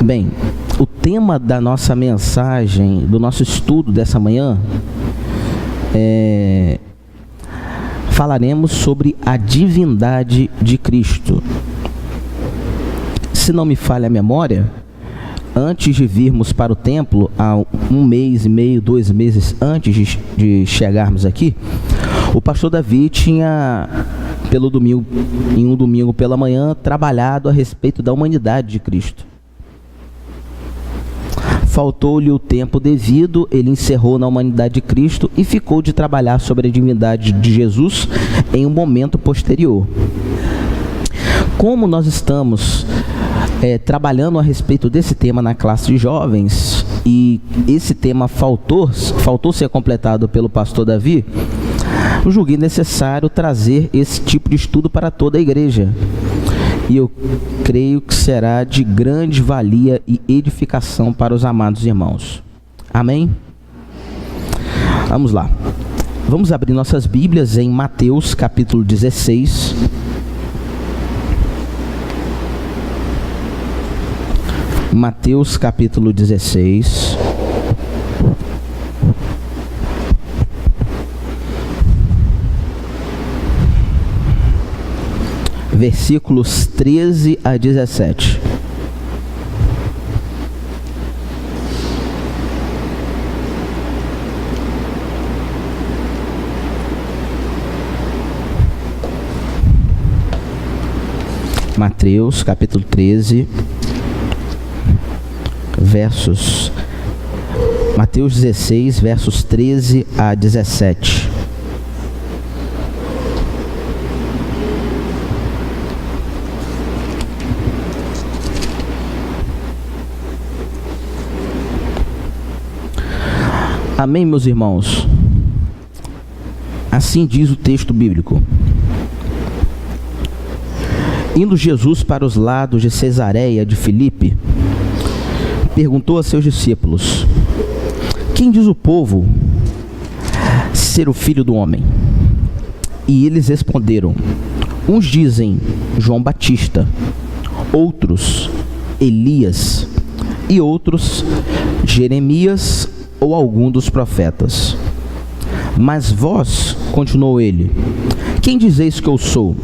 Bem, o tema da nossa mensagem, do nosso estudo dessa manhã, falaremos sobre a divindade de Cristo. Se não me falha a memória, antes de virmos para o templo, há 1 mês e meio, 2 meses antes de chegarmos aqui, o pastor Davi tinha, em um domingo pela manhã, trabalhado a respeito da humanidade de Cristo. Faltou-lhe o tempo devido, ele encerrou na humanidade de Cristo e ficou de trabalhar sobre a divindade de Jesus em um momento posterior. Como nós estamos trabalhando a respeito desse tema na classe de jovens, e esse tema faltou ser completado pelo pastor Davi, eu julguei necessário trazer esse tipo de estudo para toda a igreja. E eu creio que será de grande valia e edificação para os amados irmãos. Amém? Vamos lá. Vamos abrir nossas Bíblias em Mateus capítulo 16. Mateus capítulo 16. Versículos 13 a 17. Mateus capítulo 13, Mateus 16, versos 13 a 17. Amém, meus irmãos? Assim diz o texto bíblico. Indo Jesus para os lados de Cesareia de Filipe, perguntou a seus discípulos: quem diz o povo ser o Filho do Homem? E eles responderam: uns dizem João Batista, outros Elias, e outros Jeremias ou algum dos profetas. Mas vós, continuou ele, quem dizeis que eu sou?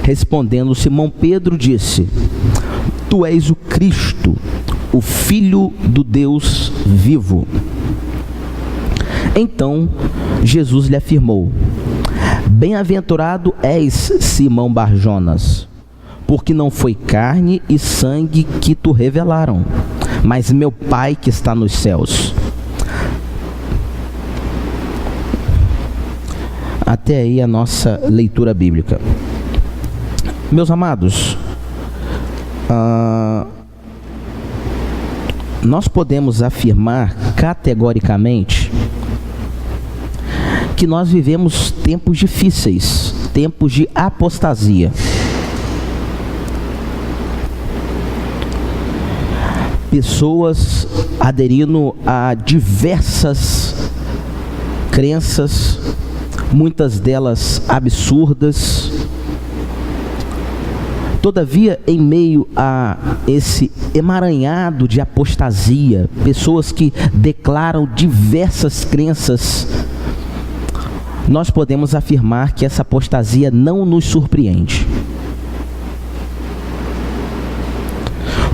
Respondendo Simão Pedro disse: tu és o Cristo, o Filho do Deus vivo. Então Jesus lhe afirmou: bem-aventurado és, Simão Barjonas, porque não foi carne e sangue que te revelaram, mas meu Pai que está nos céus. Até aí a nossa leitura bíblica. Meus amados, nós podemos afirmar categoricamente que nós vivemos tempos difíceis, tempos de apostasia. Pessoas aderindo a diversas crenças, muitas delas absurdas. Todavia, em meio a esse emaranhado de apostasia, pessoas que declaram diversas crenças, nós podemos afirmar que essa apostasia não nos surpreende.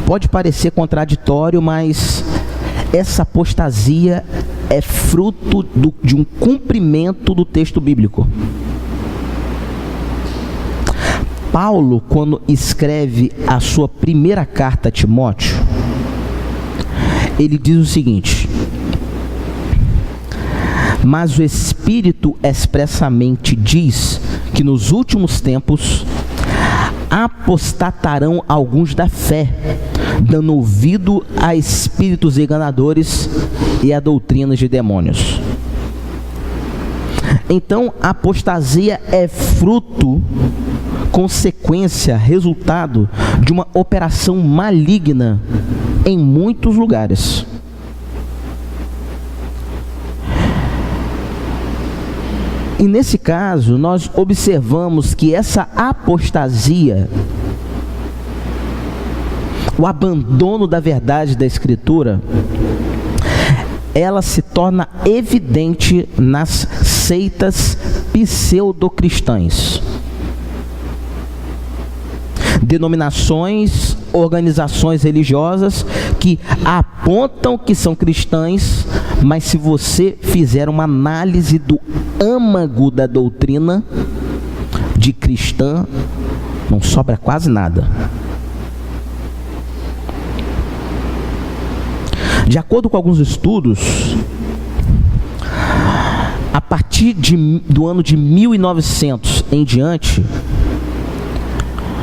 Pode parecer contraditório, mas essa apostasia é fruto de um cumprimento do texto bíblico. Paulo, quando escreve a sua primeira carta a Timóteo, ele diz o seguinte: mas o Espírito expressamente diz que nos últimos tempos apostatarão alguns da fé, dando ouvido a espíritos enganadores e a doutrinas de demônios. Então, a apostasia é fruto, consequência, resultado de uma operação maligna em muitos lugares. E nesse caso, nós observamos que essa apostasia o abandono da verdade da Escritura, ela se torna evidente nas seitas pseudocristãs. Denominações, organizações religiosas que apontam que são cristãs, mas se você fizer uma análise do âmago da doutrina de cristã, não sobra quase nada. De acordo com alguns estudos, a partir do ano de 1900 em diante,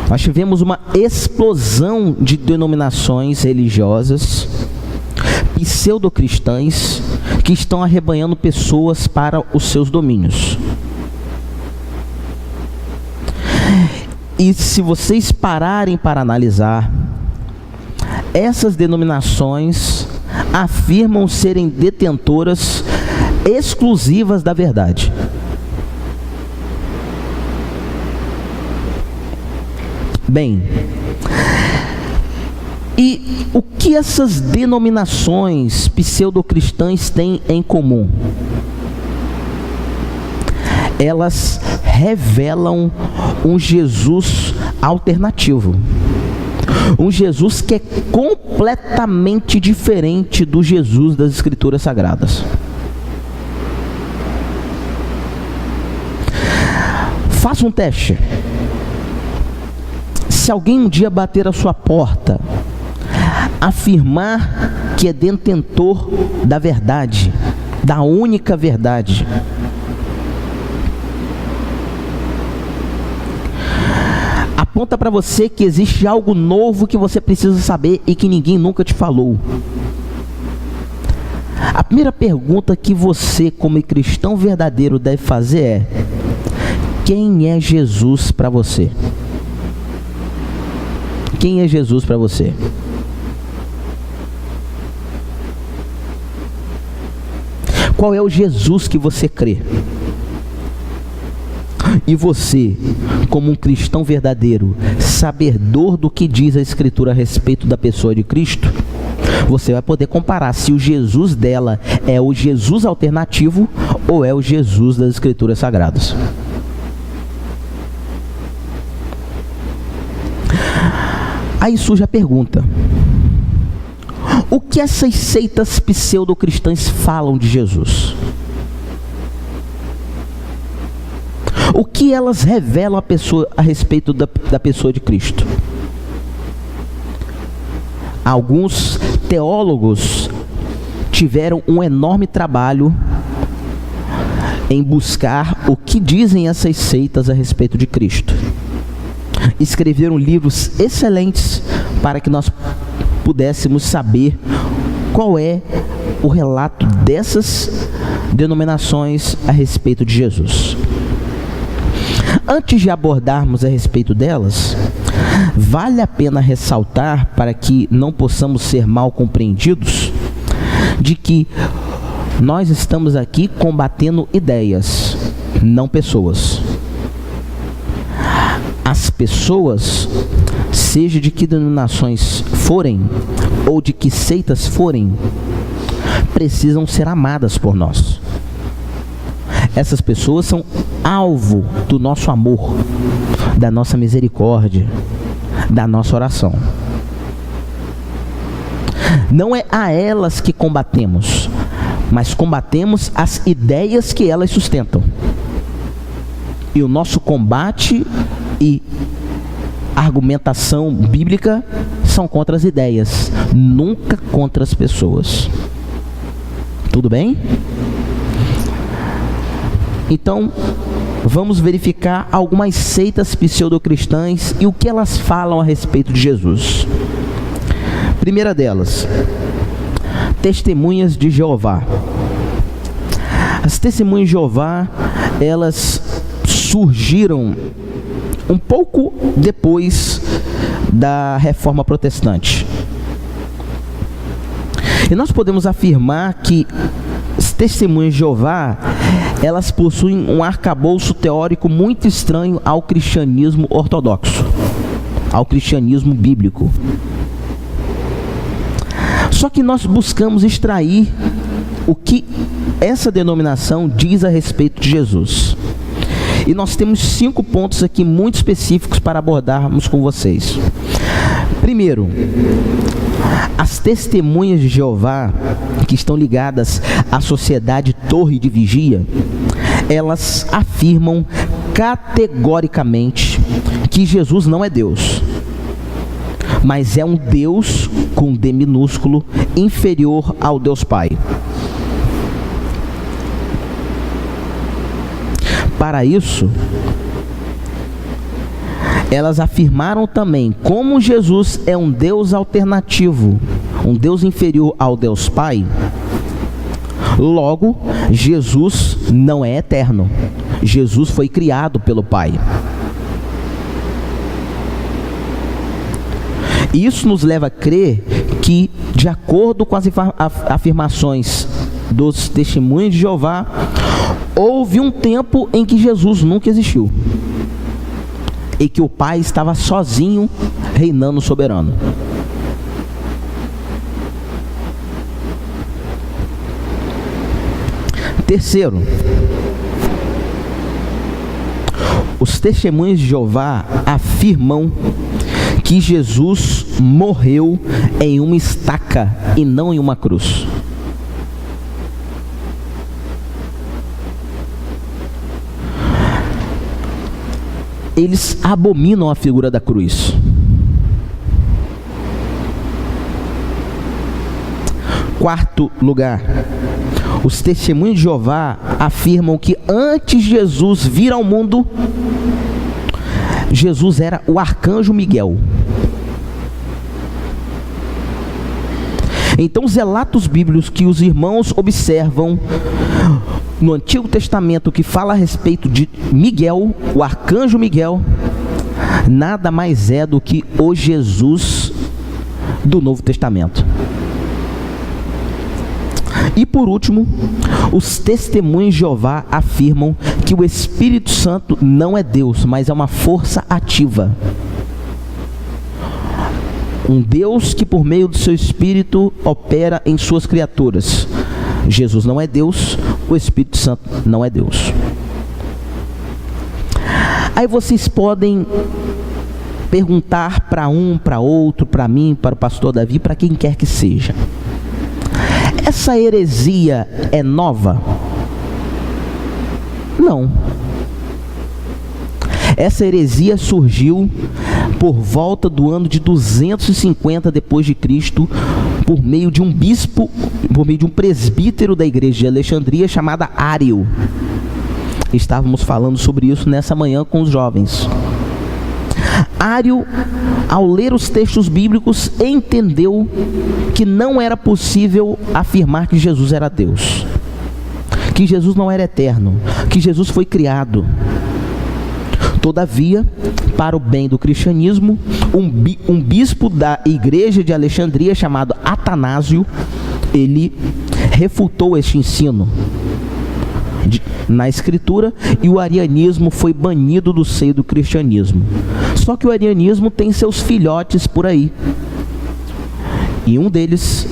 nós tivemos uma explosão de denominações religiosas pseudocristãs que estão arrebanhando pessoas para os seus domínios. E se vocês pararem para analisar, essas denominações afirmam serem detentoras exclusivas da verdade. Bem, e o que essas denominações pseudocristãs têm em comum? Elas revelam um Jesus alternativo. Um Jesus que é completamente diferente do Jesus das Escrituras Sagradas. Faça um teste. Se alguém um dia bater a sua porta, afirmar que é detentor da verdade, da única verdade, aponta para você que existe algo novo que você precisa saber e que ninguém nunca te falou. A primeira pergunta que você, como cristão verdadeiro, deve fazer é: quem é Jesus para você? Quem é Jesus para você? Qual é o Jesus que você crê? E você, como um cristão verdadeiro, sabedor do que diz a Escritura a respeito da pessoa de Cristo, você vai poder comparar se o Jesus dela é o Jesus alternativo ou é o Jesus das Escrituras Sagradas. Aí surge a pergunta: o que essas seitas pseudocristãs falam de Jesus? O que elas revelam a respeito da pessoa de Cristo? Alguns teólogos tiveram um enorme trabalho em buscar o que dizem essas seitas a respeito de Cristo. Escreveram livros excelentes para que nós pudéssemos saber qual é o relato dessas denominações a respeito de Jesus. Antes de abordarmos a respeito delas, vale a pena ressaltar, para que não possamos ser mal compreendidos, de que nós estamos aqui combatendo ideias, não pessoas. As pessoas, seja de que denominações forem, ou de que seitas forem, precisam ser amadas por nós. Essas pessoas são alvo do nosso amor, da nossa misericórdia, da nossa oração. Não é a elas que combatemos, mas combatemos as ideias que elas sustentam. E o nosso combate e argumentação bíblica são contra as ideias, nunca contra as pessoas. Tudo bem? Então, vamos verificar algumas seitas pseudocristãs e o que elas falam a respeito de Jesus. Primeira delas, Testemunhas de Jeová. As Testemunhas de Jeová, elas surgiram um pouco depois da Reforma Protestante. E nós podemos afirmar que as Testemunhas de Jeová, elas possuem um arcabouço teórico muito estranho ao cristianismo ortodoxo, ao cristianismo bíblico. Só que nós buscamos extrair o que essa denominação diz a respeito de Jesus. E nós temos 5 pontos aqui muito específicos para abordarmos com vocês. Primeiro, as testemunhas de Jeová, que estão ligadas à sociedade Torre de Vigia, elas afirmam categoricamente que Jesus não é Deus, mas é um Deus com D minúsculo, inferior ao Deus Pai. Para isso, elas afirmaram também como Jesus é um Deus alternativo, um Deus inferior ao Deus Pai. Logo, Jesus não é eterno. Jesus foi criado pelo Pai. Isso nos leva a crer que, de acordo com as afirmações dos testemunhos de Jeová, houve um tempo em que Jesus nunca existiu e que o Pai estava sozinho, reinando soberano. Terceiro, os testemunhos de Jeová afirmam que Jesus morreu em uma estaca e não em uma cruz. Eles abominam a figura da cruz. Quarto lugar, os testemunhos de Jeová afirmam que antes de Jesus vir ao mundo, Jesus era o arcanjo Miguel. Então, os relatos bíblicos que os irmãos observam no Antigo Testamento, que fala a respeito de Miguel, o arcanjo Miguel, nada mais é do que o Jesus do Novo Testamento. E por último, os testemunhos de Jeová afirmam que o Espírito Santo não é Deus, mas é uma força ativa. Um Deus que por meio do seu Espírito opera em suas criaturas. Jesus não é Deus, o Espírito Santo não é Deus. Aí vocês podem perguntar para um, para outro, para mim, para o pastor Davi, para quem quer que seja: essa heresia é nova? Não. Essa heresia surgiu por volta do ano de 250 depois de Cristo, por meio de um bispo, por meio de um presbítero da igreja de Alexandria chamada Ário. Estávamos falando sobre isso nessa manhã com os jovens. Ário, ao ler os textos bíblicos, entendeu que não era possível afirmar que Jesus era Deus, que Jesus não era eterno, que Jesus foi criado. Todavia, para o bem do cristianismo, um bispo da igreja de Alexandria chamado Atanásio, ele refutou este ensino na escritura, e o arianismo foi banido do seio do cristianismo. Só que o arianismo tem seus filhotes por aí, e um deles,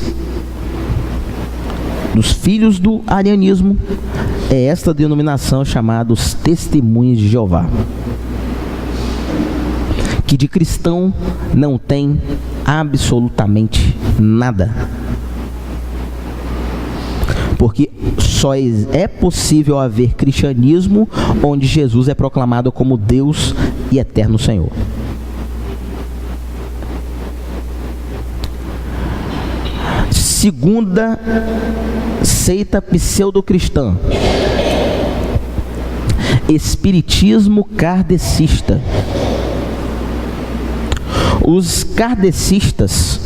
dos filhos do arianismo, é esta denominação chamada os Testemunhos de Jeová, que de cristão não tem absolutamente nada. Porque só é possível haver cristianismo onde Jesus é proclamado como Deus e eterno Senhor. Segunda seita pseudo-cristã: espiritismo kardecista. Os kardecistas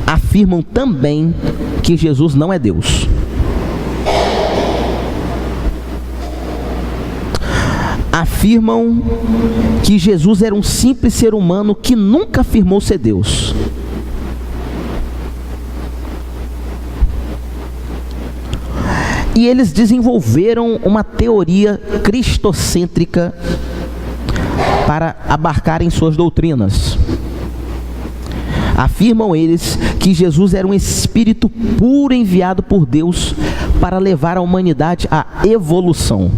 afirmam também que Jesus não é Deus. Afirmam que Jesus era um simples ser humano que nunca afirmou ser Deus. E eles desenvolveram uma teoria cristocêntrica para abarcarem suas doutrinas. Afirmam eles que Jesus era um espírito puro enviado por Deus para levar a humanidade à evolução.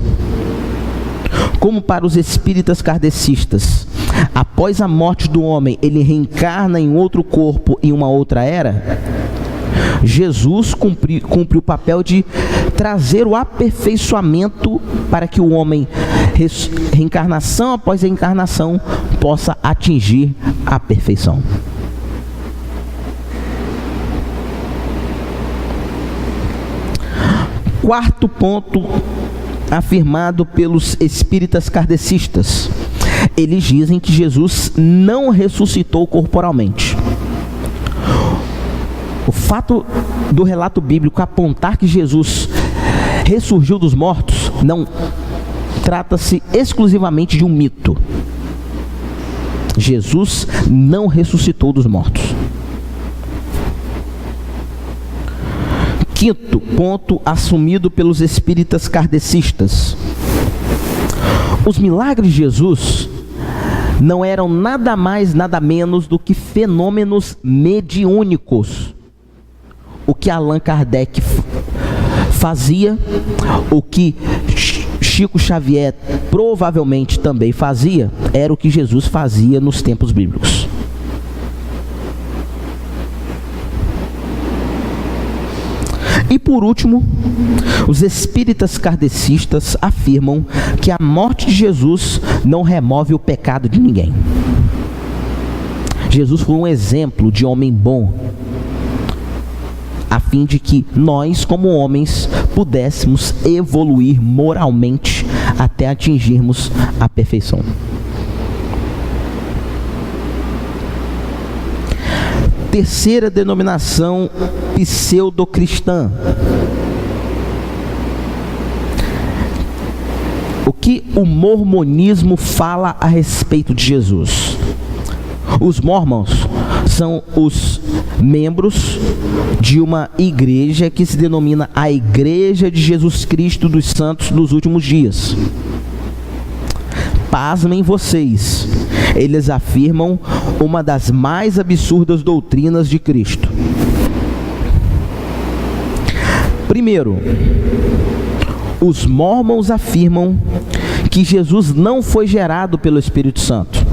Como para os espíritas kardecistas, após a morte do homem, ele reencarna em outro corpo em uma outra era, Jesus cumpre o papel de trazer o aperfeiçoamento para que o homem, reencarnação após reencarnação, possa atingir a perfeição. Quarto ponto afirmado pelos espíritas kardecistas. Eles dizem que Jesus não ressuscitou corporalmente. O fato do relato bíblico apontar que Jesus ressurgiu dos mortos não trata-se exclusivamente de um mito. Jesus não ressuscitou dos mortos. Quinto ponto assumido pelos espíritas kardecistas. Os milagres de Jesus não eram nada mais, nada menos do que fenômenos mediúnicos. O que Allan Kardec fazia, o que Chico Xavier provavelmente também fazia, era o que Jesus fazia nos tempos bíblicos. E por último, os espíritas kardecistas afirmam que a morte de Jesus não remove o pecado de ninguém. Jesus foi um exemplo de homem bom, a fim de que nós, como homens, pudéssemos evoluir moralmente até atingirmos a perfeição. Terceira denominação pseudocristã. O que o mormonismo fala a respeito de Jesus? Os mormons são os membros de uma igreja que se denomina a Igreja de Jesus Cristo dos Santos dos Últimos Dias. Pasmem vocês, eles afirmam uma das mais absurdas doutrinas de Cristo. Primeiro, os mormons afirmam que Jesus não foi gerado pelo Espírito Santo,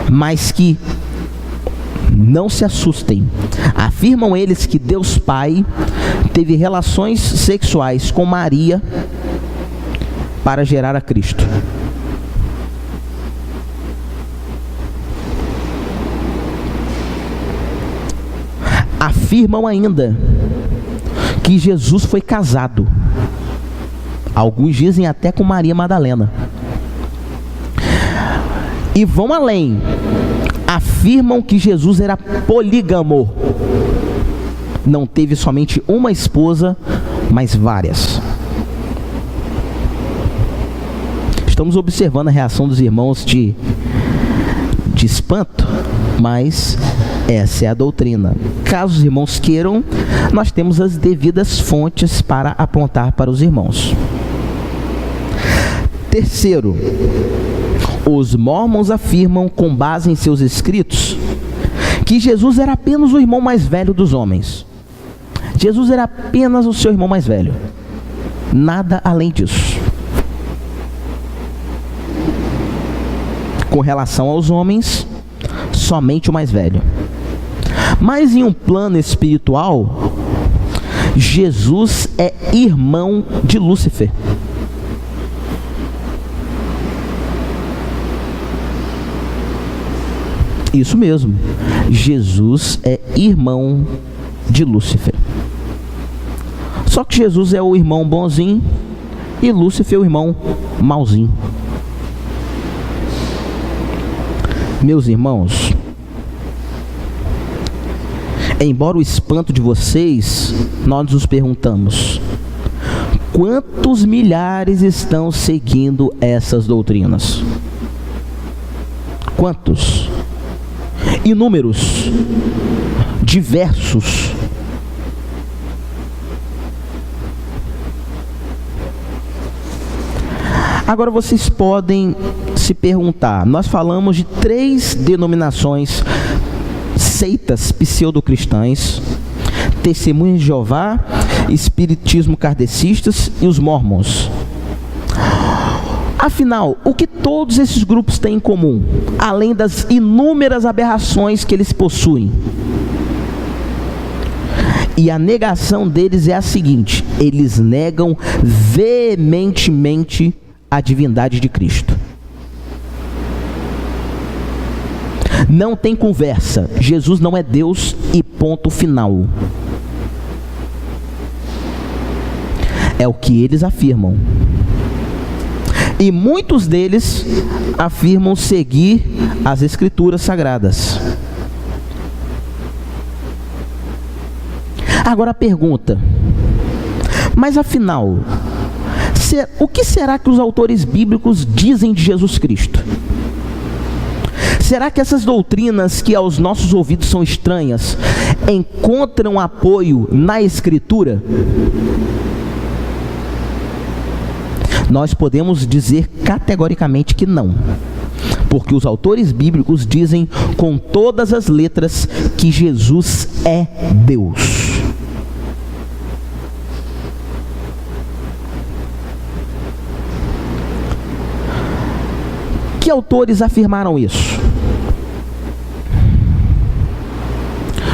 mas que, não se assustem, afirmam eles que Deus Pai teve relações sexuais com Maria para gerar a Cristo. Afirmam ainda que Jesus foi casado. Alguns dizem até com Maria Madalena. E vão além. Afirmam que Jesus era polígamo. Não teve somente uma esposa, mas várias. Estamos observando a reação dos irmãos de espanto, mas essa é a doutrina. Caso os irmãos queiram, nós temos as devidas fontes para apontar para os irmãos. Terceiro, os mormons afirmam, com base em seus escritos, que Jesus era apenas o irmão mais velho dos homens. Jesus era apenas o seu irmão mais velho. Nada além disso. Com relação aos homens, somente o mais velho. Mas em um plano espiritual, Jesus é irmão de Lúcifer. Isso mesmo, Jesus é irmão de Lúcifer. Só que Jesus é o irmão bonzinho e Lúcifer é o irmão malzinho. Meus irmãos, embora o espanto de vocês, nós nos perguntamos: quantos milhares estão seguindo essas doutrinas? Quantos? Inúmeros, diversos. Agora vocês podem se perguntar, nós falamos de 3 denominações, seitas pseudo-cristãs: Testemunhas de Jeová, Espiritismo kardecistas e os Mormons. Afinal, o que todos esses grupos têm em comum, além das inúmeras aberrações que eles possuem? E a negação deles é a seguinte: eles negam veementemente a divindade de Cristo. Não tem conversa, Jesus não é Deus e ponto final. É o que eles afirmam. E muitos deles afirmam seguir as Escrituras Sagradas. Agora a pergunta: mas afinal, o que será que os autores bíblicos dizem de Jesus Cristo? Será que essas doutrinas que aos nossos ouvidos são estranhas encontram apoio na Escritura? Nós podemos dizer categoricamente que não, porque os autores bíblicos dizem com todas as letras que Jesus é Deus. Que autores afirmaram isso?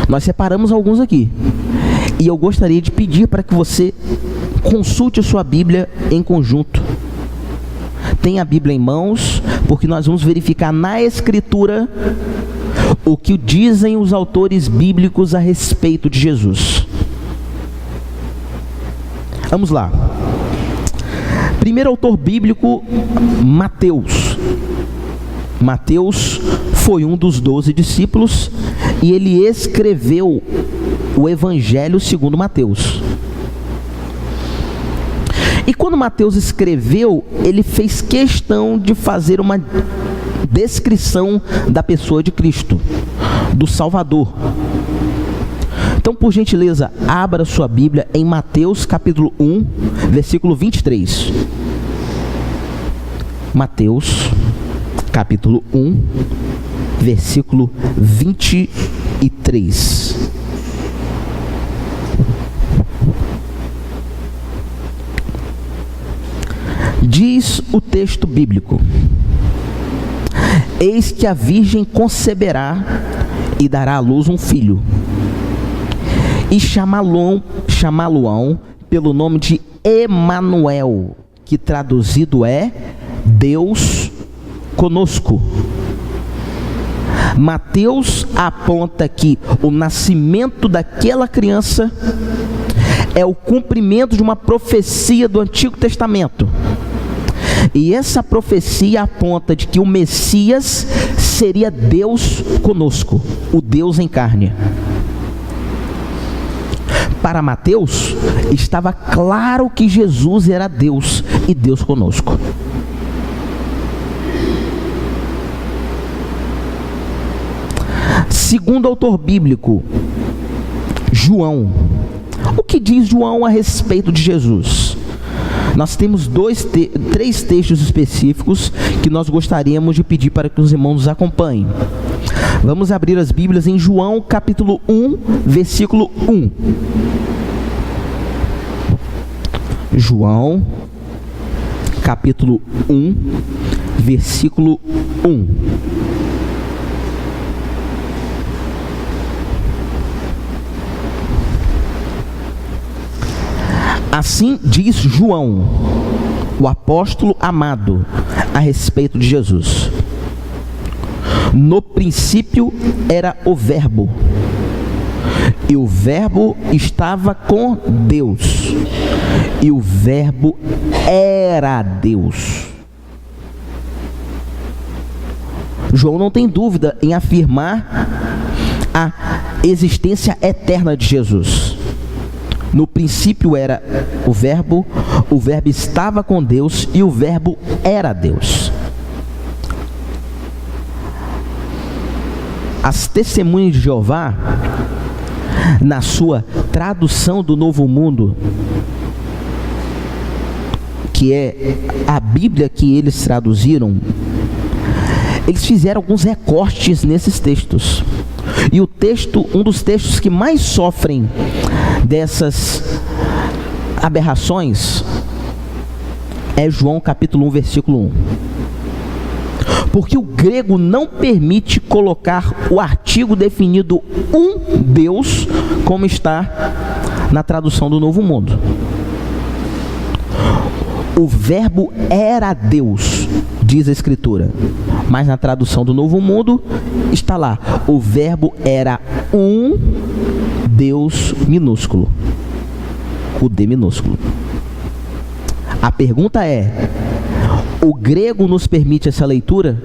Nós separamos alguns aqui, e eu gostaria de pedir para que você consulte a sua Bíblia em conjunto. Tenha a Bíblia em mãos, porque nós vamos verificar na Escritura o que dizem os autores bíblicos a respeito de Jesus. Vamos lá. Primeiro autor bíblico, Mateus. Mateus foi um dos 12 discípulos e ele escreveu o Evangelho segundo Mateus. E quando Mateus escreveu, ele fez questão de fazer uma descrição da pessoa de Cristo, do Salvador. Então, por gentileza, abra sua Bíblia em Mateus capítulo 1, versículo 23. Mateus capítulo 1, versículo 23. Diz o texto bíblico: eis que a virgem conceberá e dará à luz um filho, e chamá-lo-ão pelo nome de Emanuel, que traduzido é Deus conosco. Mateus aponta que o nascimento daquela criança é o cumprimento de uma profecia do Antigo Testamento. E essa profecia aponta de que o Messias seria Deus conosco, o Deus em carne. Para Mateus, estava claro que Jesus era Deus e Deus conosco. Segundo autor bíblico, João. O que diz João a respeito de Jesus? Nós temos 3 textos específicos que nós gostaríamos de pedir para que os irmãos nos acompanhem. Vamos abrir as Bíblias em João capítulo 1, versículo 1. João capítulo 1, versículo 1. Assim diz João, o apóstolo amado, a respeito de Jesus: no princípio era o Verbo, e o Verbo estava com Deus, e o Verbo era Deus. João não tem dúvida em afirmar a existência eterna de Jesus. No princípio era o Verbo estava com Deus e o Verbo era Deus. As Testemunhas de Jeová, na sua tradução do Novo Mundo, que é a Bíblia que eles traduziram, eles fizeram alguns recortes nesses textos. E um dos textos que mais sofrem dessas aberrações é João capítulo 1, versículo 1. Porque o grego não permite colocar o artigo definido um Deus, como está na tradução do Novo Mundo. O verbo era Deus, diz a Escritura, mas na tradução do Novo Mundo está lá, o verbo era um Deus minúsculo, o D minúsculo. A pergunta é: o grego nos permite essa leitura?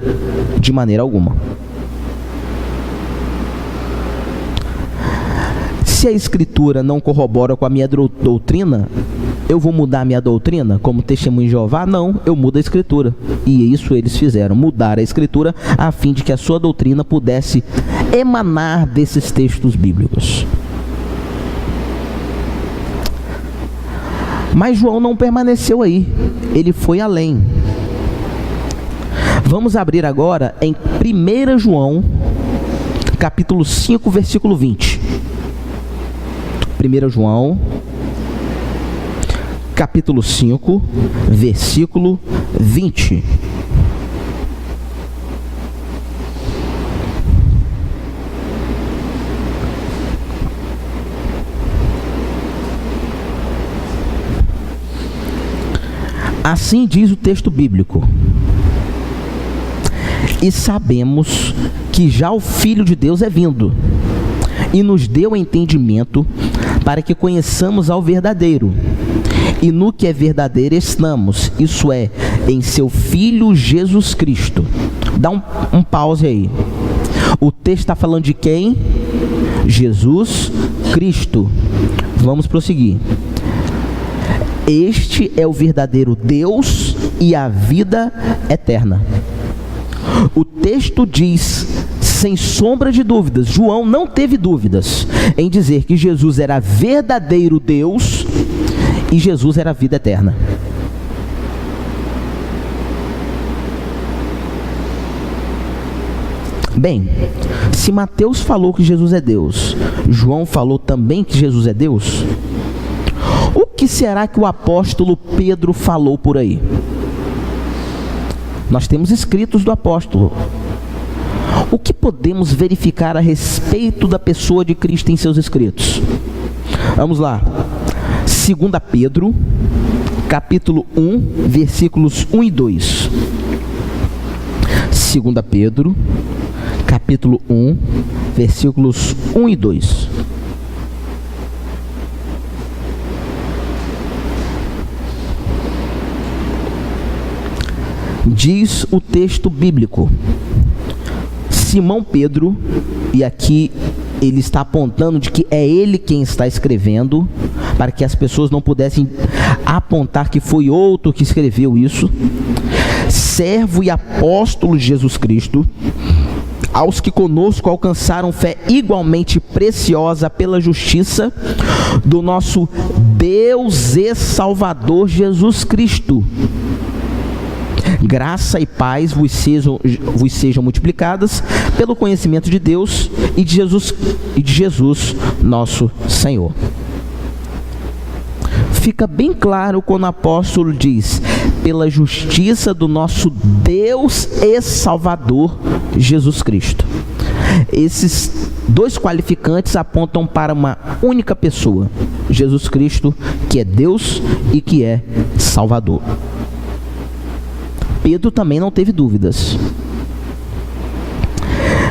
De maneira alguma. Se a Escritura não corrobora com a minha doutrina, eu vou mudar a minha doutrina como testemunho de Jeová? Não, eu mudo a Escritura. E isso eles fizeram, mudar a Escritura a fim de que a sua doutrina pudesse emanar desses textos bíblicos. Mas João não permaneceu aí, ele foi além. Vamos abrir agora em 1 João, capítulo 5, versículo 20. 1 João, capítulo 5, versículo 20. Assim diz o texto bíblico: e sabemos que já o Filho de Deus é vindo, e nos deu entendimento para que conheçamos ao verdadeiro. E no que é verdadeiro estamos, isso é, em seu Filho Jesus Cristo. Dá um pause aí. O texto está falando de quem? Jesus Cristo. Vamos prosseguir. Este é o verdadeiro Deus e a vida eterna. O texto diz, sem sombra de dúvidas, João não teve dúvidas em dizer que Jesus era verdadeiro Deus e Jesus era a vida eterna. Bem, se Mateus falou que Jesus é Deus, João falou também que Jesus é Deus, o que será que o apóstolo Pedro falou por aí? Nós temos escritos do apóstolo. O que podemos verificar a respeito da pessoa de Cristo em seus escritos? Vamos lá. 2 Pedro, capítulo 1, versículos 1 e 2. 2 Pedro, capítulo 1, versículos 1 e 2. Diz o texto bíblico: Simão Pedro, e aqui ele está apontando de que é ele quem está escrevendo, para que as pessoas não pudessem apontar que foi outro que escreveu isso, servo e apóstolo de Jesus Cristo, aos que conosco alcançaram fé igualmente preciosa pela justiça do nosso Deus e Salvador Jesus Cristo. Graça e paz vos sejam multiplicadas pelo conhecimento de Deus e de Jesus nosso Senhor. Fica bem claro quando o apóstolo diz: pela justiça do nosso Deus e Salvador Jesus Cristo. Esses dois qualificantes apontam para uma única pessoa, Jesus Cristo, que é Deus e que é Salvador. Pedro também não teve dúvidas.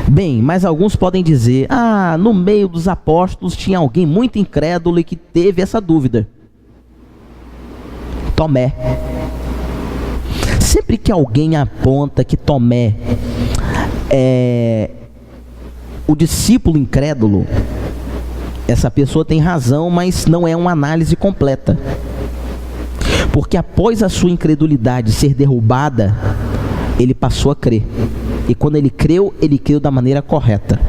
Bem, mas alguns podem dizer: no meio dos apóstolos tinha alguém muito incrédulo e que teve essa dúvida. Tomé. Sempre que alguém aponta que Tomé é o discípulo incrédulo, essa pessoa tem razão, mas não é uma análise completa. Porque após a sua incredulidade ser derrubada, ele passou a crer. E quando ele creu da maneira correta.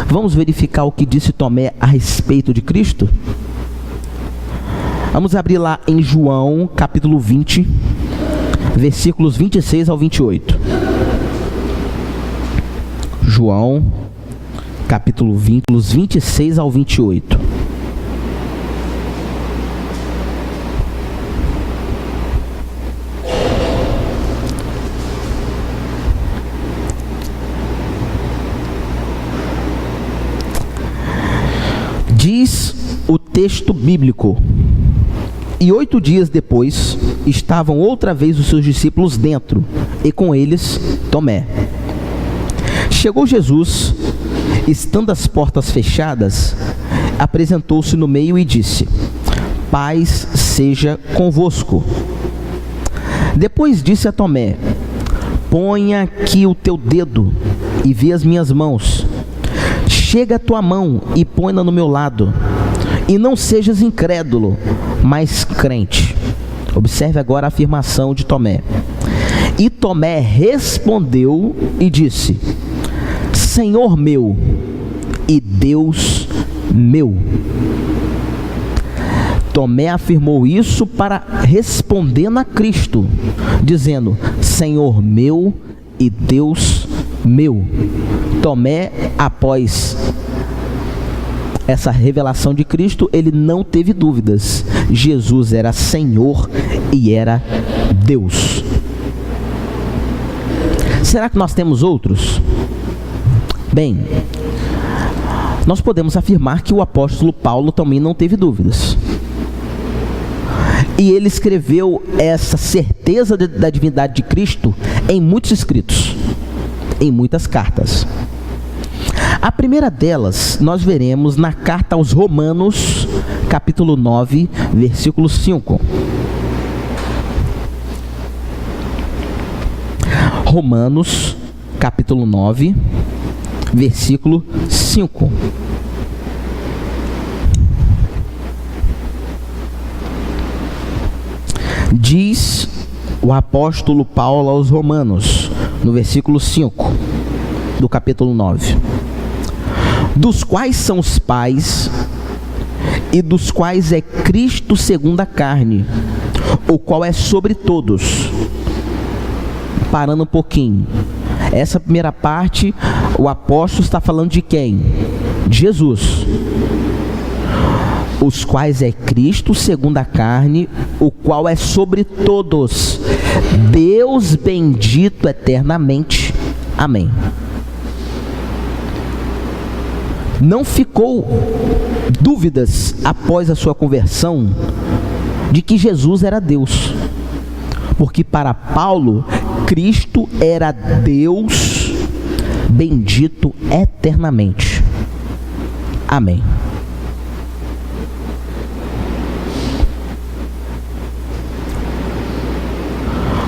Vamos verificar o que disse Tomé a respeito de Cristo? Vamos abrir lá em João, capítulo 20, versículos 26 ao 28. João, capítulo 20, 26 ao 28. Diz o texto bíblico: e 8 dias depois, estavam outra vez os seus discípulos dentro, e com eles Tomé. Chegou Jesus, estando as portas fechadas, apresentou-se no meio e disse: paz seja convosco. Depois disse a Tomé: ponha aqui o teu dedo e vê as minhas mãos. Chega a tua mão e põe-na no meu lado, e não sejas incrédulo, mas crente. Observe agora a afirmação de Tomé. E Tomé respondeu e disse: Senhor meu e Deus meu. Tomé afirmou isso para respondendo a Cristo, dizendo: Senhor meu e Deus meu. Tomé, após essa revelação de Cristo, ele não teve dúvidas. Jesus era Senhor e era Deus. Será que nós temos outros? Bem, nós podemos afirmar que o apóstolo Paulo também não teve dúvidas. E ele escreveu essa certeza da divindade de Cristo em muitos escritos, em muitas cartas. A primeira delas nós veremos na carta aos Romanos, capítulo 9, versículo 5. Romanos, capítulo 9, versículo 5. Diz o apóstolo Paulo aos Romanos, no versículo 5 do capítulo 9: dos quais são os pais, e dos quais é Cristo segundo a carne, o qual é sobre todos. Parando um pouquinho, essa primeira parte, o apóstolo está falando de quem? De Jesus. Os quais é Cristo segundo a carne, o qual é sobre todos, Deus bendito eternamente. Amém. Não ficou dúvidas após a sua conversão de que Jesus era Deus, porque para Paulo, Cristo era Deus bendito eternamente. Amém.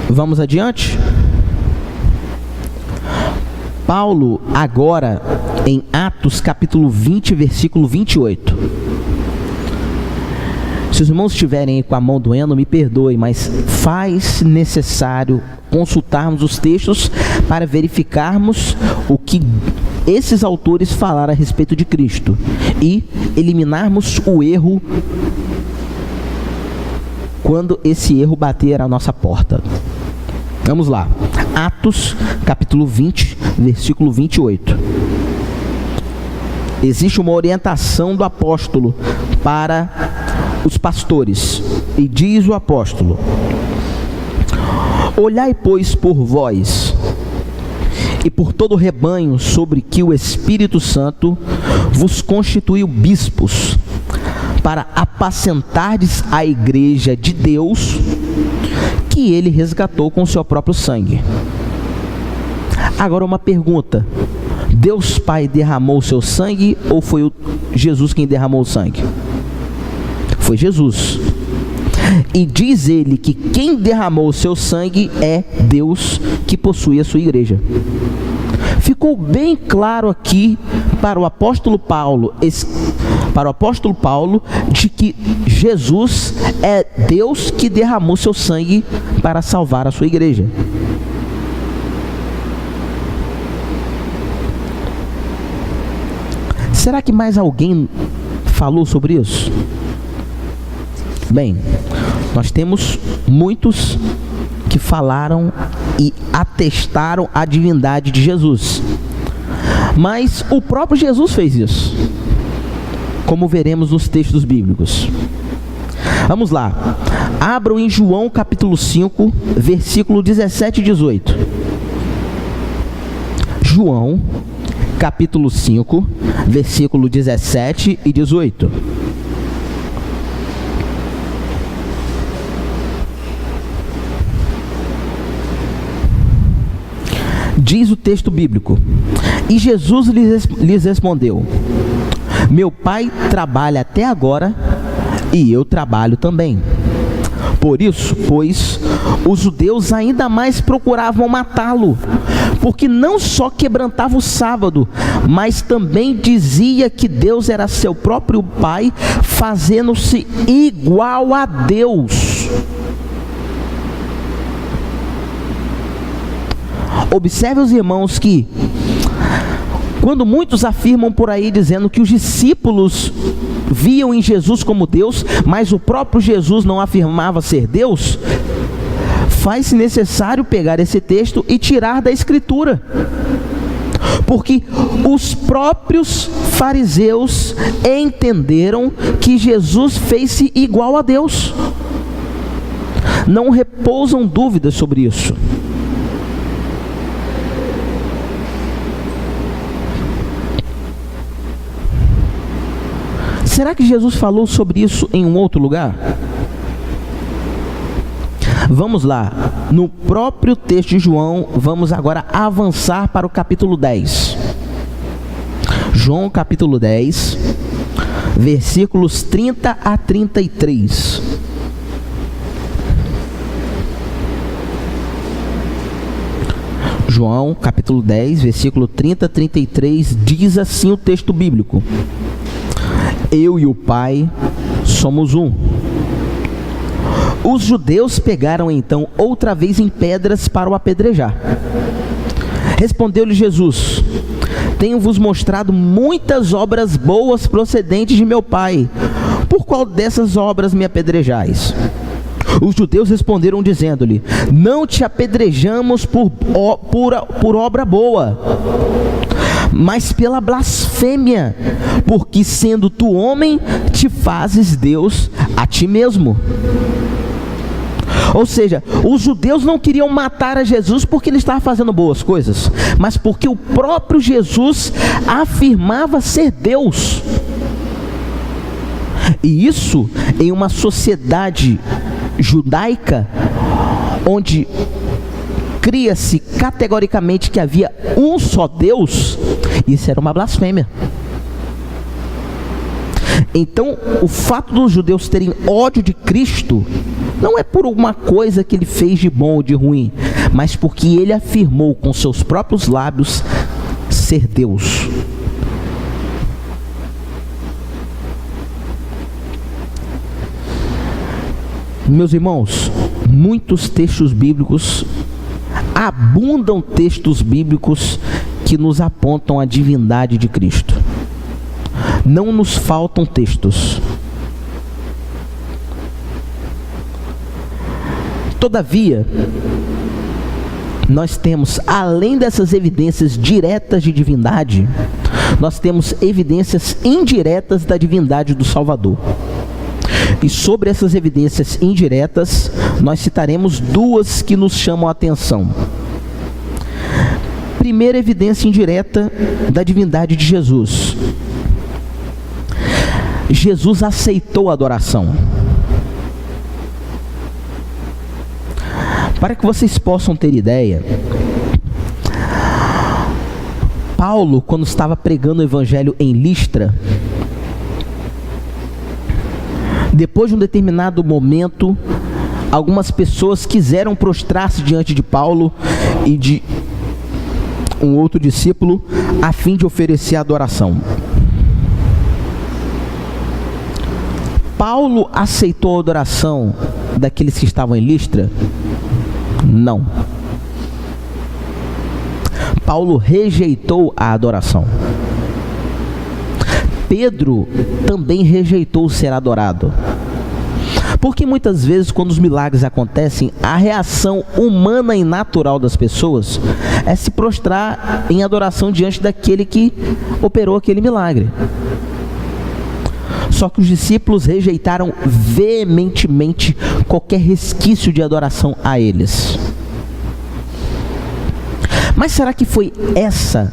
Vamos adiante? Paulo, agora em Atos capítulo 20, versículo 28. Se os irmãos estiverem aí com a mão doendo, me perdoe, mas faz necessário consultarmos os textos para verificarmos o que esses autores falaram a respeito de Cristo e eliminarmos o erro quando esse erro bater à nossa porta. Vamos lá. Atos, capítulo 20, versículo 28. Existe uma orientação do apóstolo para os pastores. E diz o apóstolo: olhai, pois, por vós e por todo o rebanho sobre que o Espírito Santo vos constituiu bispos, para apacentardes a igreja de Deus, que ele resgatou com o seu próprio sangue. Agora uma pergunta: Deus Pai derramou o seu sangue ou foi Jesus quem derramou o sangue? Foi Jesus. E diz ele que quem derramou o seu sangue é Deus, que possui a sua igreja. Ficou bem claro aqui para o apóstolo Paulo, de que Jesus é Deus que derramou seu sangue para salvar a sua igreja. Será que mais alguém falou sobre isso? Bem, nós temos muitos que falaram e atestaram a divindade de Jesus. Mas o próprio Jesus fez isso, como veremos nos textos bíblicos. Vamos lá. Abram em João capítulo 5, versículo 17 e 18. João capítulo 5, versículo 17 e 18. Diz o texto bíblico: e Jesus lhes respondeu: meu Pai trabalha até agora e eu trabalho também. Por isso, pois, os judeus ainda mais procuravam matá-lo, porque não só quebrantava o sábado, mas também dizia que Deus era seu próprio Pai, fazendo-se igual a Deus. Observe os irmãos que, quando muitos afirmam por aí dizendo que os discípulos viam em Jesus como Deus, mas o próprio Jesus não afirmava ser Deus, faz-se necessário pegar esse texto e tirar da Escritura, porque os próprios fariseus entenderam que Jesus fez-se igual a Deus. Não repousam dúvidas sobre isso. Será que Jesus falou sobre isso em um outro lugar? Vamos lá, no próprio texto de João, vamos agora avançar para o capítulo 10. João capítulo 10, versículos 30 a 33. João capítulo 10, versículo 30 a 33, diz assim o texto bíblico: eu e o Pai somos um. Os judeus pegaram então outra vez em pedras para o apedrejar. Respondeu-lhe Jesus: tenho-vos mostrado muitas obras boas procedentes de meu Pai. Por qual dessas obras me apedrejais? Os judeus responderam dizendo-lhe: não te apedrejamos por obra boa, mas pela blasfêmia, porque sendo tu homem, te fazes Deus a ti mesmo. Ou seja, os judeus não queriam matar a Jesus porque ele estava fazendo boas coisas, mas porque o próprio Jesus afirmava ser Deus. E isso em uma sociedade judaica, onde cria-se categoricamente que havia um só Deus, isso era uma blasfêmia. Então, o fato dos judeus terem ódio de Cristo não é por alguma coisa que ele fez de bom ou de ruim, mas porque ele afirmou com seus próprios lábios ser Deus. Meus irmãos, muitos textos bíblicos, abundam textos bíblicos que nos apontam a divindade de Cristo. Não nos faltam textos. Todavia, nós temos, além dessas evidências diretas de divindade, nós temos evidências indiretas da divindade do Salvador. E sobre essas evidências indiretas, nós citaremos duas que nos chamam a atenção. Primeira evidência indireta da divindade de Jesus: Jesus aceitou a adoração. Para que vocês possam ter ideia, Paulo, quando estava pregando o evangelho em Listra, depois de um determinado momento, algumas pessoas quiseram prostrar-se diante de Paulo e de um outro discípulo, a fim de oferecer adoração. Paulo aceitou a adoração daqueles que estavam em Listra? Não. Paulo rejeitou a adoração. Pedro também rejeitou ser adorado. Porque muitas vezes, quando os milagres acontecem, a reação humana e natural das pessoas é se prostrar em adoração diante daquele que operou aquele milagre. Só que os discípulos rejeitaram veementemente qualquer resquício de adoração a eles. Mas será que foi essa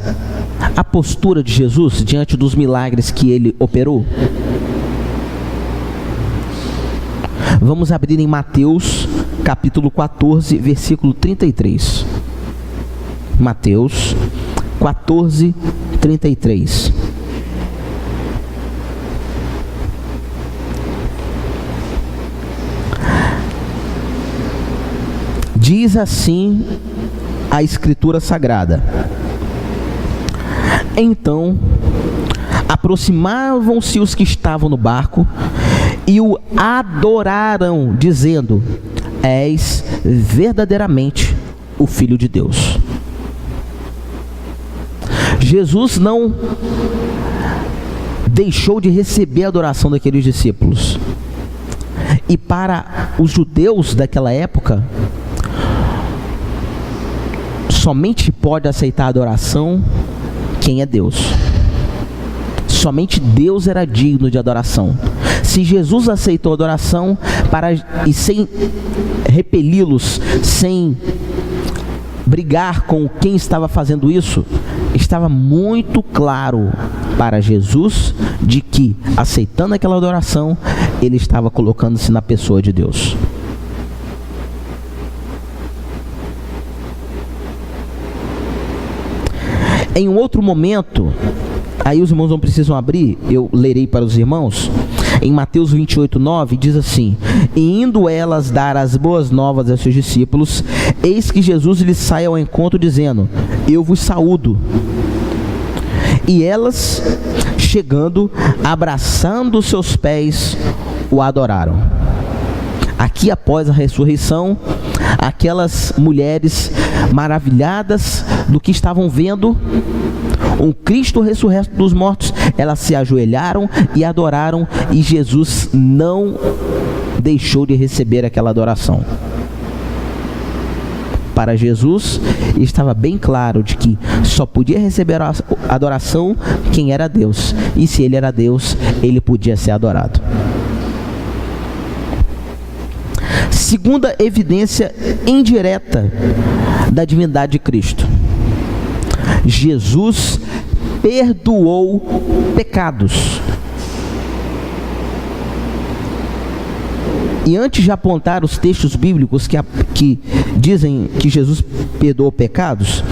a postura de Jesus diante dos milagres que ele operou? Vamos abrir em Mateus, capítulo 14, versículo 33. Mateus 14, 33. Diz assim a Escritura Sagrada: Então aproximavam-se os que estavam no barco e o adoraram, dizendo: És verdadeiramente o Filho de Deus. Jesus não deixou de receber a adoração daqueles discípulos. E para os judeus daquela época, somente pode aceitar a adoração quem é Deus. Somente Deus era digno de adoração. Se Jesus aceitou a adoração e sem repeli-los, sem brigar com quem estava fazendo isso, estava muito claro para Jesus de que, aceitando aquela adoração, ele estava colocando-se na pessoa de Deus. Em um outro momento, aí os irmãos não precisam abrir, eu lerei para os irmãos. Em Mateus 28, 9, diz assim: E indo elas dar as boas novas a seus discípulos, eis que Jesus lhes sai ao encontro, dizendo: Eu vos saúdo. E elas, chegando, abraçando os seus pés, o adoraram. Aqui, após a ressurreição, aquelas mulheres maravilhadas do que estavam vendo um Cristo ressurreto dos mortos, elas se ajoelharam e adoraram, e Jesus não deixou de receber aquela adoração. Para Jesus estava bem claro de que só podia receber a adoração quem era Deus, e se ele era Deus, ele podia ser adorado. Segunda evidência indireta da divindade de Cristo: Jesus perdoou pecados. E antes de apontar os textos bíblicos que dizem que Jesus perdoou pecados,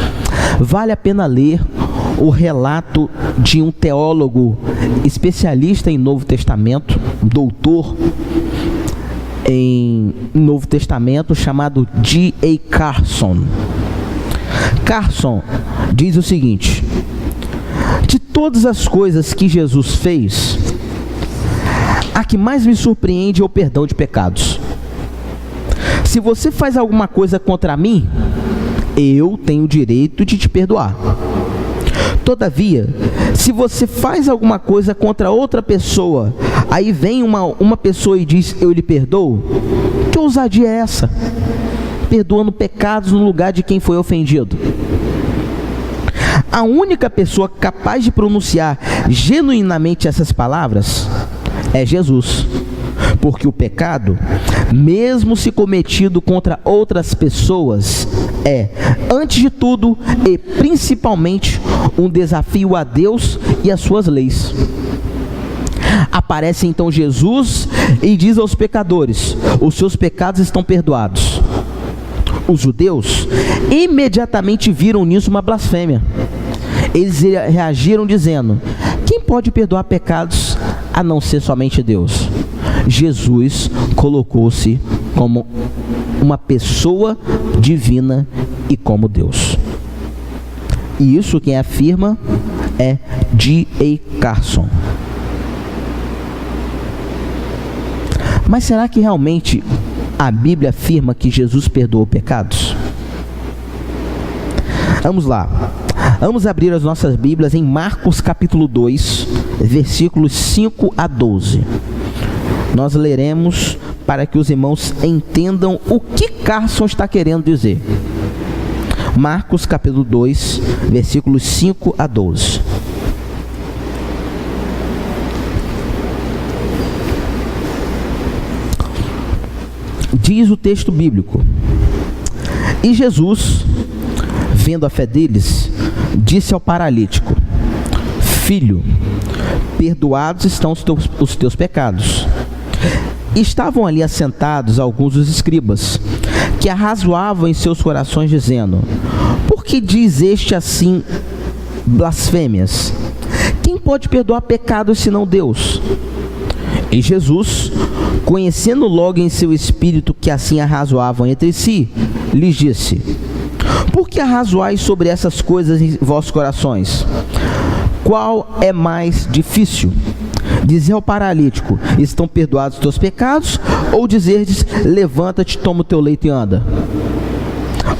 vale a pena ler o relato de um teólogo especialista em Novo Testamento, doutor em Novo Testamento, chamado D.A. Carson. Carson diz o seguinte: de todas as coisas que Jesus fez, a que mais me surpreende é o perdão de pecados. Se você faz alguma coisa contra mim, eu tenho o direito de te perdoar. Todavia, se você faz alguma coisa contra outra pessoa, aí vem uma pessoa e diz: eu lhe perdoo, que ousadia é essa? Perdoando pecados no lugar de quem foi ofendido. A única pessoa capaz de pronunciar genuinamente essas palavras é Jesus. Porque o pecado, mesmo se cometido contra outras pessoas, é, antes de tudo e principalmente, um desafio a Deus e às suas leis. Aparece então Jesus e diz aos pecadores: os seus pecados estão perdoados. Os judeus imediatamente viram nisso uma blasfêmia. Eles reagiram dizendo: quem pode perdoar pecados a não ser somente Deus? Jesus colocou-se como uma pessoa divina e como Deus. E isso quem afirma é D.A. Carson. Mas será que realmente a Bíblia afirma que Jesus perdoou pecados? Vamos lá. Vamos abrir as nossas Bíblias em Marcos capítulo 2, versículos 5 a 12. Nós leremos para que os irmãos entendam o que Carson está querendo dizer. Marcos capítulo 2, versículos 5 a 12. Diz o texto bíblico: E Jesus, vendo a fé deles, disse ao paralítico: Filho, perdoados estão os teus pecados. Estavam ali assentados alguns dos escribas, que arrazoavam em seus corações, dizendo: Por que diz este assim blasfêmias? Quem pode perdoar pecados senão Deus? E Jesus, conhecendo logo em seu espírito que assim arrazoavam entre si, lhes disse: Por que arrazoais sobre essas coisas em vossos corações? Qual é mais difícil? Dizer ao paralítico: Estão perdoados os teus pecados? Ou dizer-lhes: Levanta-te, toma o teu leito e anda?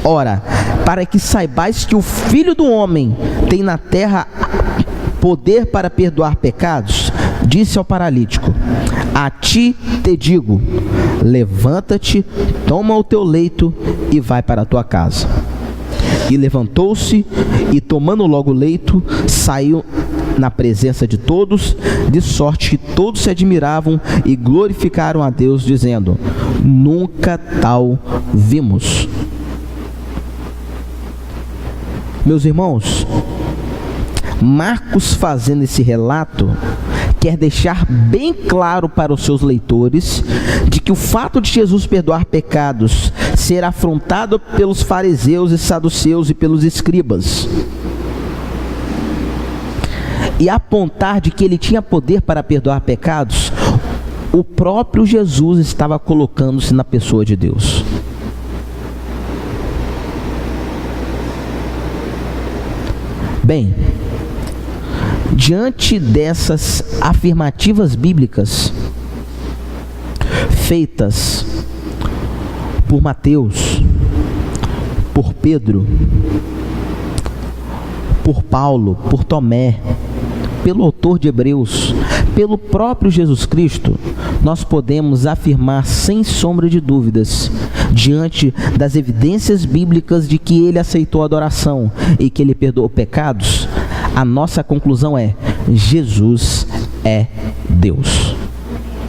Ora, para que saibais que o Filho do Homem tem na terra poder para perdoar pecados, disse ao paralítico: A ti te digo, levanta-te, toma o teu leito e vai para a tua casa. E levantou-se e, tomando logo o leito, saiu na presença de todos, de sorte que todos se admiravam e glorificaram a Deus, dizendo: Nunca tal vimos. Meus irmãos, Marcos, fazendo esse relato, quer deixar bem claro para os seus leitores de que o fato de Jesus perdoar pecados ser afrontado pelos fariseus e saduceus e pelos escribas, e apontar de que ele tinha poder para perdoar pecados, o próprio Jesus estava colocando-se na pessoa de Deus. Bem, diante dessas afirmativas bíblicas feitas por Mateus, por Pedro, por Paulo, por Tomé, pelo autor de Hebreus, pelo próprio Jesus Cristo, nós podemos afirmar sem sombra de dúvidas, diante das evidências bíblicas de que ele aceitou a adoração e que ele perdoou pecados, a nossa conclusão é: Jesus é Deus.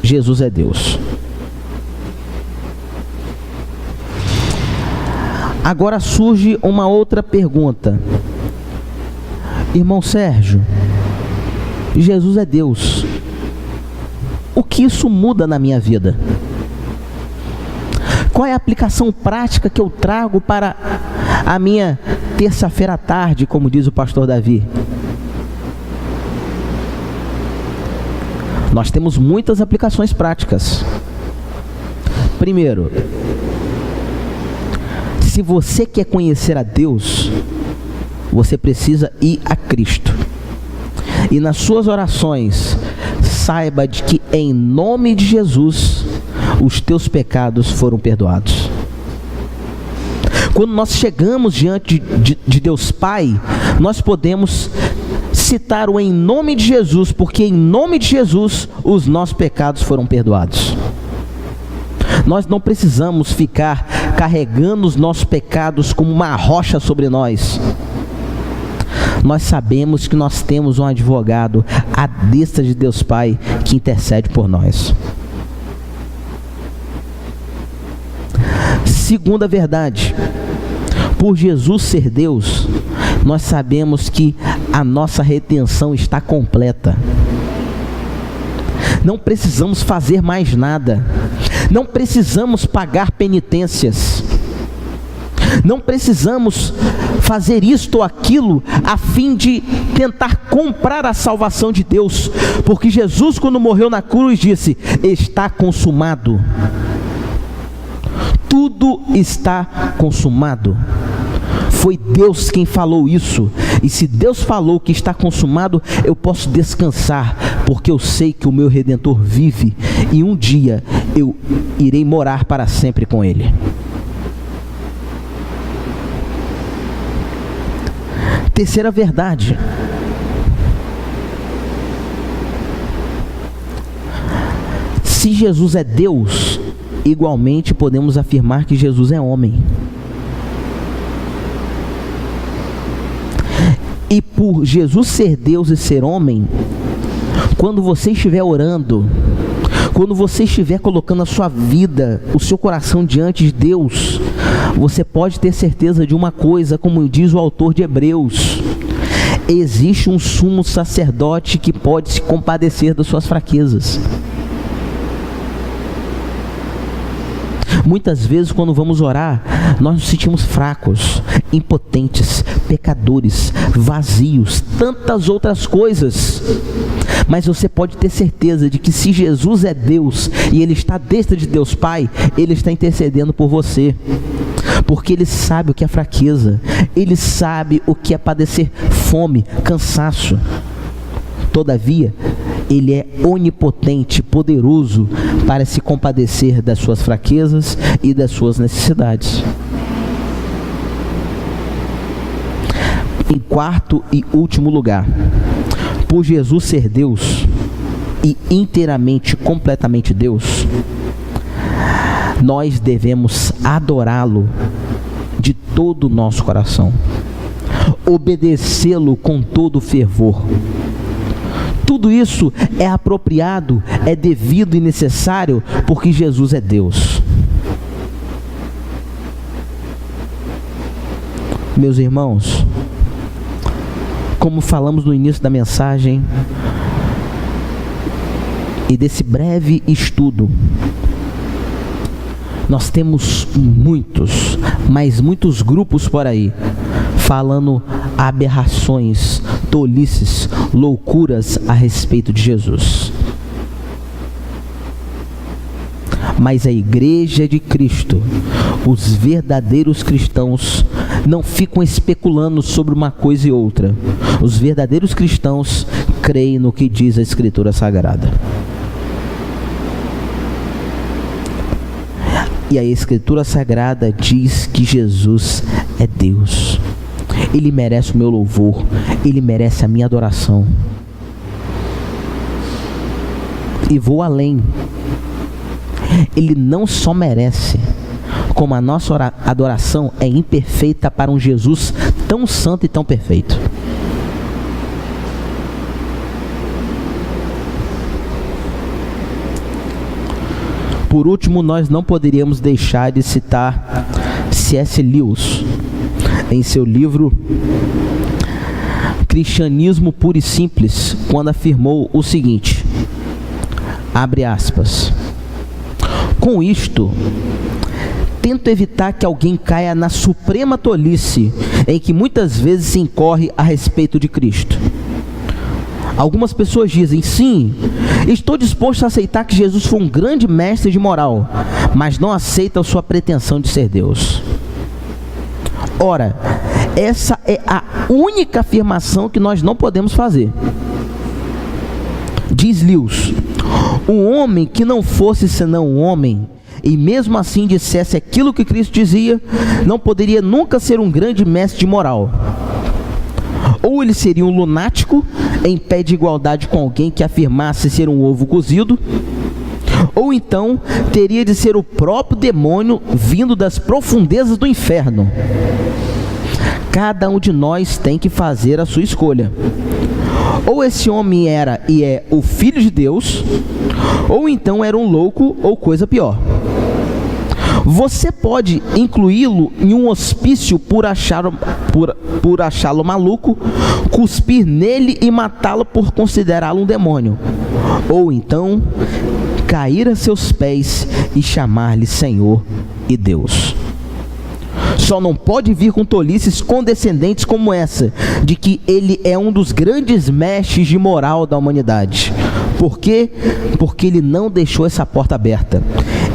Jesus é Deus. Agora surge uma outra pergunta. Irmão Sérgio, Jesus é Deus. O que isso muda na minha vida? Qual é a aplicação prática que eu trago para a minha terça-feira à tarde, como diz o pastor Davi? Nós temos muitas aplicações práticas. Primeiro, se você quer conhecer a Deus, você precisa ir a Cristo. E nas suas orações, saiba de que em nome de Jesus, os teus pecados foram perdoados. Quando nós chegamos diante de Deus Pai, nós podemos citar o em nome de Jesus, porque em nome de Jesus os nossos pecados foram perdoados. Nós não precisamos ficar carregando os nossos pecados como uma rocha sobre nós. Nós sabemos que nós temos um advogado à destra de Deus Pai que intercede por nós. Segunda verdade: por Jesus ser Deus, nós sabemos que a nossa redenção está completa. Não precisamos fazer mais nada. Não precisamos pagar penitências. Não precisamos fazer isto ou aquilo a fim de tentar comprar a salvação de Deus, porque Jesus, quando morreu na cruz, disse: está consumado. Tudo está consumado. Foi Deus quem falou isso, e se Deus falou que está consumado, eu posso descansar, porque eu sei que o meu Redentor vive, e um dia eu irei morar para sempre com Ele. Terceira verdade: se Jesus é Deus, igualmente podemos afirmar que Jesus é homem. E por Jesus ser Deus e ser homem, quando você estiver orando, quando você estiver colocando a sua vida, o seu coração diante de Deus, você pode ter certeza de uma coisa, como diz o autor de Hebreus: existe um sumo sacerdote que pode se compadecer das suas fraquezas. Muitas vezes, quando vamos orar, nós nos sentimos fracos, impotentes, pecadores, vazios, tantas outras coisas. Mas você pode ter certeza de que se Jesus é Deus e Ele está dentro de Deus Pai, Ele está intercedendo por você. Porque Ele sabe o que é fraqueza, Ele sabe o que é padecer fome, cansaço. Todavia, Ele é onipotente, poderoso para se compadecer das suas fraquezas e das suas necessidades. Em quarto e último lugar, por Jesus ser Deus e inteiramente, completamente Deus, nós devemos adorá-lo de todo o nosso coração, obedecê-lo com todo o fervor. Tudo isso é apropriado, é devido e necessário porque Jesus é Deus. Meus irmãos, como falamos no início da mensagem e desse breve estudo, nós temos muitos, mas muitos grupos por aí, falando aberrações, tolices, loucuras a respeito de Jesus. Mas a igreja de Cristo, os verdadeiros cristãos, não ficam especulando sobre uma coisa e outra. Os verdadeiros cristãos creem no que diz a Escritura Sagrada. E a Escritura Sagrada diz que Jesus é Deus. Ele merece o meu louvor, Ele merece a minha adoração. E vou além. Ele não só merece, como a nossa adoração é imperfeita para um Jesus tão santo e tão perfeito. Por último, nós não poderíamos deixar de citar C.S. Lewis, em seu livro Cristianismo Puro e Simples, quando afirmou o seguinte, abre aspas: com isto, tento evitar que alguém caia na suprema tolice em que muitas vezes se incorre a respeito de Cristo. Algumas pessoas dizem, sim, estou disposto a aceitar que Jesus foi um grande mestre de moral, mas não aceitam sua pretensão de ser Deus. Ora, essa é a única afirmação que nós não podemos fazer. Diz Lewis, um homem que não fosse senão um homem, e mesmo assim dissesse aquilo que Cristo dizia, não poderia nunca ser um grande mestre de moral. Ou ele seria um lunático, em pé de igualdade com alguém que afirmasse ser um ovo cozido, ou então teria de ser o próprio demônio vindo das profundezas do inferno. Cada um de nós tem que fazer a sua escolha. Ou esse homem era e é o Filho de Deus, ou então era um louco ou coisa pior. Você pode incluí-lo em um hospício por achá-lo maluco, cuspir nele e matá-lo por considerá-lo um demônio. Ou então, cair a seus pés e chamar-lhe Senhor e Deus. Só não pode vir com tolices condescendentes como essa, de que ele é um dos grandes mestres de moral da humanidade. Por quê? Porque ele não deixou essa porta aberta.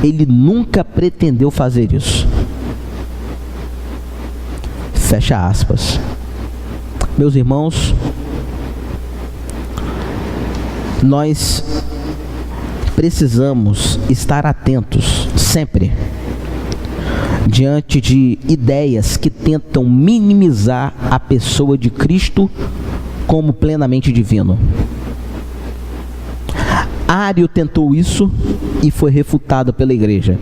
Ele nunca pretendeu fazer isso. Fecha aspas. Meus irmãos, nós precisamos estar atentos sempre diante de ideias que tentam minimizar a pessoa de Cristo como plenamente divino. Ário tentou isso, e foi refutado pela igreja.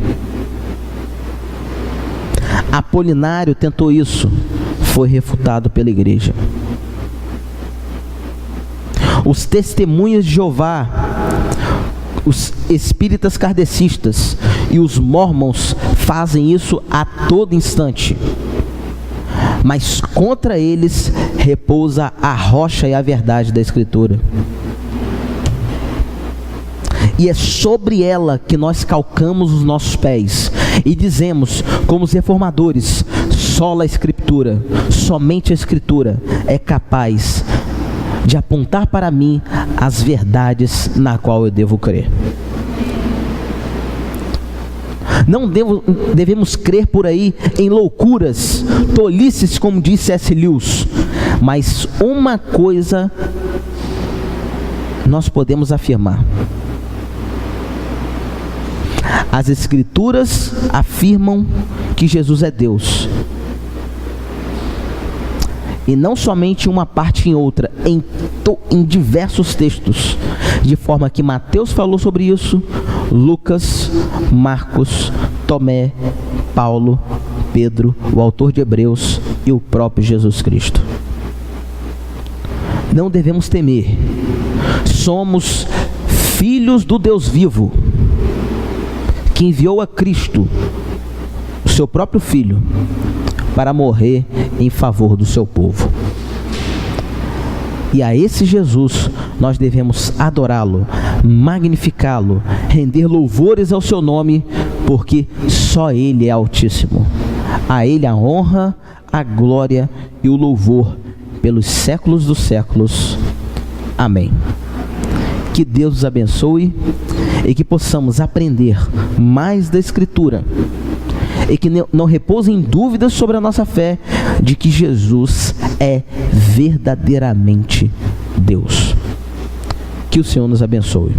Apolinário tentou isso, foi refutado pela igreja. Os testemunhas de Jeová, os espíritas kardecistas e os mormons fazem isso a todo instante. Mas contra eles repousa a rocha e a verdade da Escritura. E é sobre ela que nós calcamos os nossos pés e dizemos, como os reformadores, sola a Escritura, somente a Escritura é capaz de apontar para mim as verdades na qual eu devo crer. Não devemos crer por aí em loucuras, tolices, como disse C.S. Lewis, mas uma coisa nós podemos afirmar: as Escrituras afirmam que Jesus é Deus. E não somente uma parte em outra, em diversos textos. De forma que Mateus falou sobre isso, Lucas, Marcos, Tomé, Paulo, Pedro, o autor de Hebreus e o próprio Jesus Cristo. Não devemos temer. Somos filhos do Deus vivo, que enviou a Cristo, o seu próprio Filho, para morrer em favor do seu povo. E a esse Jesus nós devemos adorá-lo, magnificá-lo, render louvores ao seu nome, porque só Ele é Altíssimo. A Ele a honra, a glória e o louvor pelos séculos dos séculos. Amém. Que Deus os abençoe e que possamos aprender mais da Escritura e que não repousem dúvidas sobre a nossa fé de que Jesus é verdadeiramente Deus. Que o Senhor nos abençoe.